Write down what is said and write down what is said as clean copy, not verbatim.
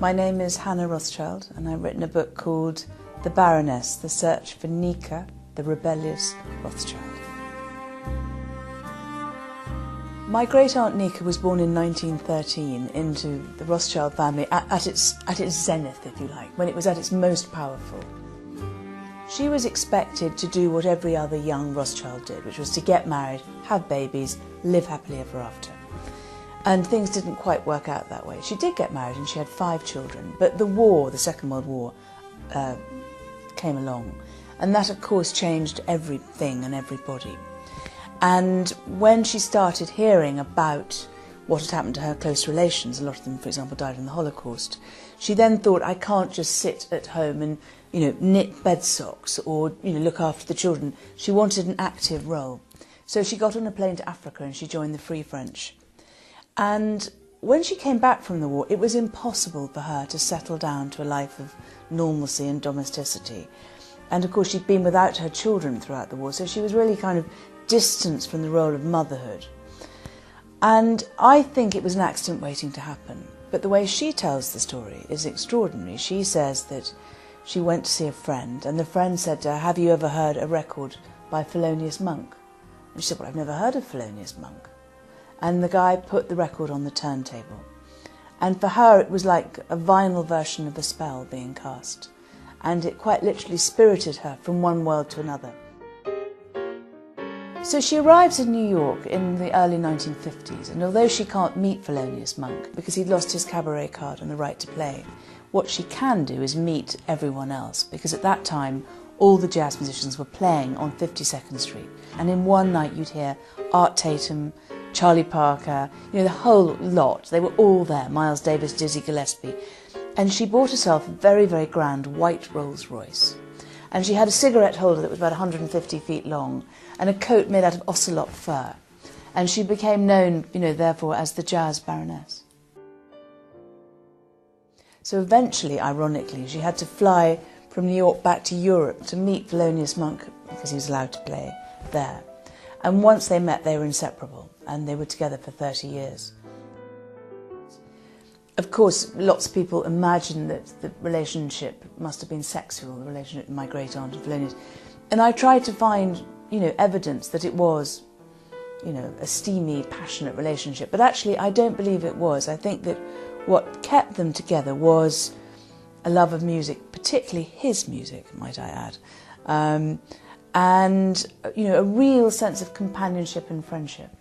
My name is Hannah Rothschild, and I've written a book called The Baroness, The Search for Nika, the Rebellious Rothschild. My great-aunt Nika was born in 1913 into the Rothschild family at its zenith, if you like, when it was at its most powerful. She was expected to do what every other young Rothschild did, which was to get married, have babies, live happily ever after. And things didn't quite work out that way. She did get married and she had 5 children, but the war, the Second World War, came along. And that, of course, changed everything and everybody. And when she started hearing about what had happened to her close relations, a lot of them, for example, died in the Holocaust, she then thought, I can't just sit at home and, knit bed socks or, look after the children. She wanted an active role. So she got on a plane to Africa and she joined the Free French. And when she came back from the war, it was impossible for her to settle down to a life of normalcy and domesticity. And of course, she'd been without her children throughout the war, so she was really kind of distanced from the role of motherhood. And I think it was an accident waiting to happen. But the way she tells the story is extraordinary. She says that she went to see a friend, and the friend said to her, "Have you ever heard a record by Thelonious Monk?" And she said, "Well, I've never heard of Thelonious Monk." And the guy put the record on the turntable. And for her, it was like a vinyl version of a spell being cast. And it quite literally spirited her from one world to another. So she arrives in New York in the early 1950s, and although she can't meet Thelonious Monk because he'd lost his cabaret card and the right to play, what she can do is meet everyone else, because at that time all the jazz musicians were playing on 52nd Street. And in one night you'd hear Art Tatum, Charlie Parker, the whole lot. They were all there, Miles Davis, Dizzy Gillespie. And she bought herself a very, very grand white Rolls Royce. And she had a cigarette holder that was about 150 feet long and a coat made out of ocelot fur. And she became known, therefore, as the Jazz Baroness. So eventually, ironically, she had to fly from New York back to Europe to meet Thelonious Monk because he was allowed to play there. And once they met, they were inseparable, and they were together for 30 years. Of course, lots of people imagine that the relationship must have been sexual, the relationship with my great-aunt and Thelonious. And I tried to find, evidence that it was, a steamy, passionate relationship. But actually, I don't believe it was. I think that what kept them together was a love of music, particularly his music, might I add. And a real sense of companionship and friendship.